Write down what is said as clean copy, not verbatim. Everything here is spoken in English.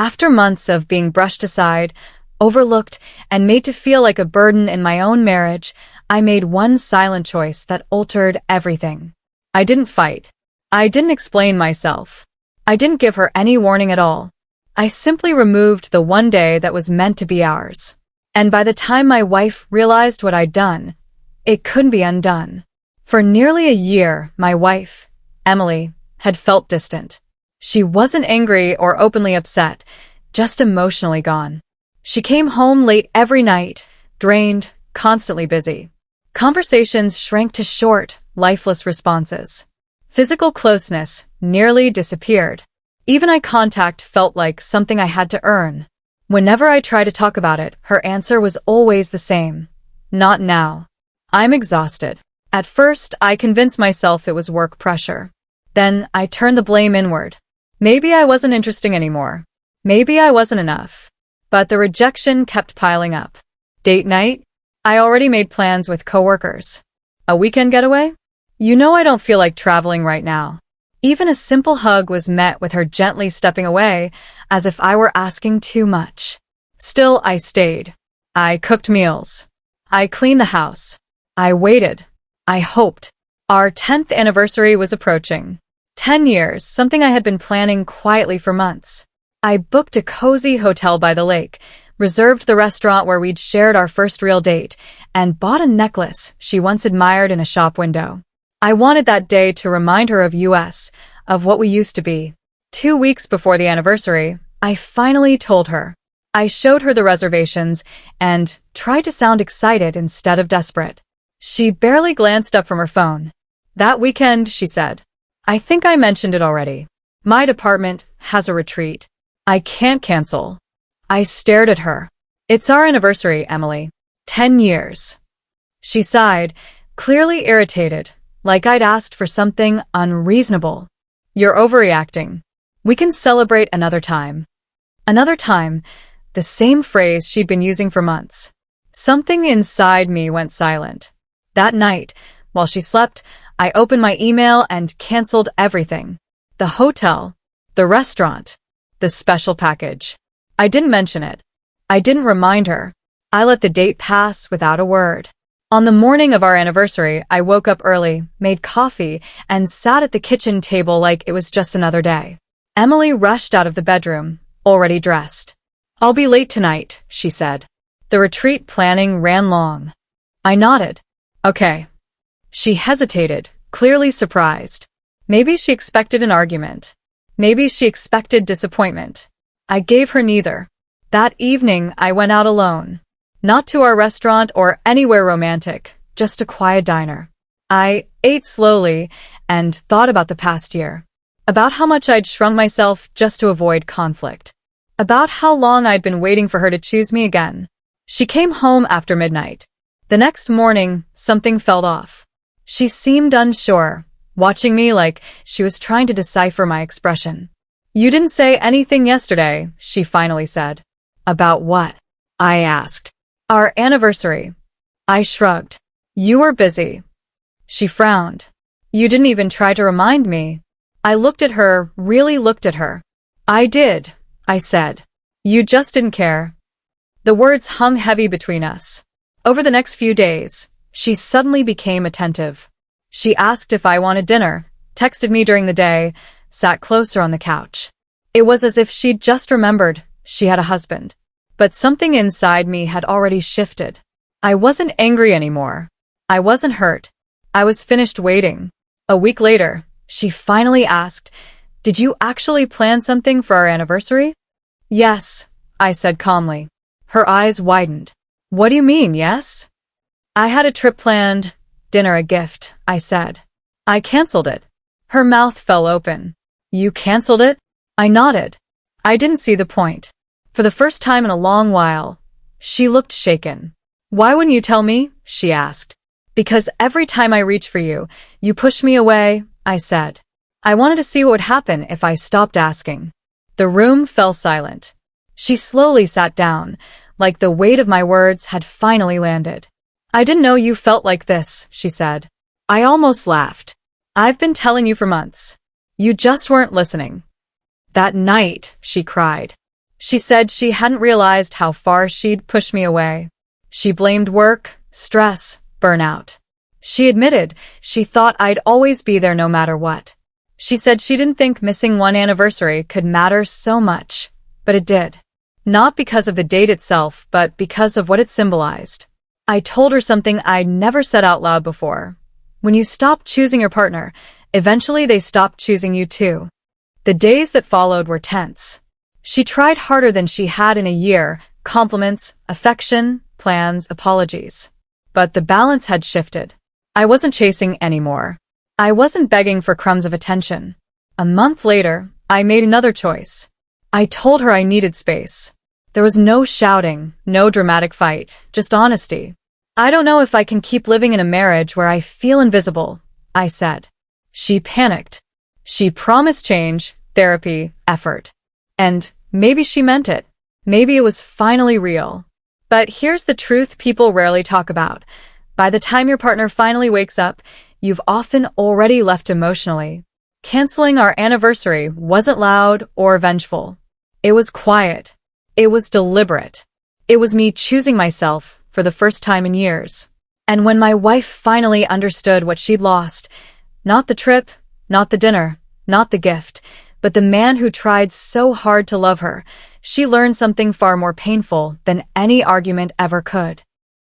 After months of being brushed aside, overlooked, and made to feel like a burden in my own marriage, I made one silent choice that altered everything. I didn't fight. I didn't explain myself. I didn't give her any warning at all. I simply removed the one day that was meant to be ours. And by the time my wife realized what I'd done, it couldn't be undone. For nearly a year, my wife, Emily, had felt distant. She wasn't angry or openly upset, just emotionally gone. She came home late every night, drained, constantly busy. Conversations shrank to short, lifeless responses. Physical closeness nearly disappeared. Even eye contact felt like something I had to earn. Whenever I tried to talk about it, her answer was always the same. Not now. I'm exhausted. At first, I convinced myself it was work pressure. Then, I turned the blame inward. Maybe I wasn't interesting anymore. Maybe I wasn't enough. But the rejection kept piling up. Date night? I already made plans with coworkers. A weekend getaway? You know I don't feel like traveling right now. Even a simple hug was met with her gently stepping away, as if I were asking too much. Still, I stayed. I cooked meals. I cleaned the house. I waited. I hoped. Our 10th anniversary was approaching. 10 years, something I had been planning quietly for months. I booked a cozy hotel by the lake, reserved the restaurant where we'd shared our first real date, and bought a necklace she once admired in a shop window. I wanted that day to remind her of us, of what we used to be. 2 weeks before the anniversary, I finally told her. I showed her the reservations and tried to sound excited instead of desperate. She barely glanced up from her phone. That weekend, she said. I think I mentioned it already. My department has a retreat. I can't cancel. I stared at her. It's our anniversary, Emily. 10 years. She sighed, clearly irritated, like I'd asked for something unreasonable. You're overreacting. We can celebrate another time. Another time, the same phrase she'd been using for months. Something inside me went silent. That night, while she slept, I opened my email and canceled everything. The hotel, the restaurant, the special package. I didn't mention it. I didn't remind her. I let the date pass without a word. On the morning of our anniversary, I woke up early, made coffee, and sat at the kitchen table like it was just another day. Emily rushed out of the bedroom, already dressed. I'll be late tonight, she said. The retreat planning ran long. I nodded. Okay. She hesitated, clearly surprised. Maybe she expected an argument. Maybe she expected disappointment. I gave her neither. That evening, I went out alone. Not to our restaurant or anywhere romantic, just a quiet diner. I ate slowly and thought about the past year. About how much I'd shrunk myself just to avoid conflict. About how long I'd been waiting for her to choose me again. She came home after midnight. The next morning, something felt off. She seemed unsure, watching me like she was trying to decipher my expression. You didn't say anything yesterday, she finally said. About what? I asked. Our anniversary. I shrugged. You were busy. She frowned. You didn't even try to remind me. I looked at her, really looked at her. I did, I said. You just didn't care. The words hung heavy between us. Over the next few days, she suddenly became attentive. She asked if I wanted dinner, texted me during the day, sat closer on the couch. It was as if she'd just remembered she had a husband. But something inside me had already shifted. I wasn't angry anymore. I wasn't hurt. I was finished waiting. A week later, she finally asked, Did you actually plan something for our anniversary? Yes, I said calmly. Her eyes widened. What do you mean, yes? I had a trip planned, dinner a gift, I said. I canceled it. Her mouth fell open. You canceled it? I nodded. I didn't see the point. For the first time in a long while, she looked shaken. Why wouldn't you tell me? She asked. Because every time I reach for you, you push me away, I said. I wanted to see what would happen if I stopped asking. The room fell silent. She slowly sat down, like the weight of my words had finally landed. I didn't know you felt like this, she said. I almost laughed. I've been telling you for months. You just weren't listening. That night, she cried. She said she hadn't realized how far she'd pushed me away. She blamed work, stress, burnout. She admitted she thought I'd always be there no matter what. She said she didn't think missing one anniversary could matter so much, but it did. Not because of the date itself, but because of what it symbolized. I told her something I'd never said out loud before. When you stop choosing your partner, eventually they stop choosing you too. The days that followed were tense. She tried harder than she had in a year, compliments, affection, plans, apologies. But the balance had shifted. I wasn't chasing anymore. I wasn't begging for crumbs of attention. A month later, I made another choice. I told her I needed space. There was no shouting, no dramatic fight, just honesty. I don't know if I can keep living in a marriage where I feel invisible, I said. She panicked. She promised change, therapy, effort. And maybe she meant it. Maybe it was finally real. But here's the truth people rarely talk about. By the time your partner finally wakes up, you've often already left emotionally. Canceling our anniversary wasn't loud or vengeful. It was quiet. It was deliberate. It was me choosing myself for the first time in years. And when my wife finally understood what she'd lost, not the trip, not the dinner, not the gift, but the man who tried so hard to love her, she learned something far more painful than any argument ever could.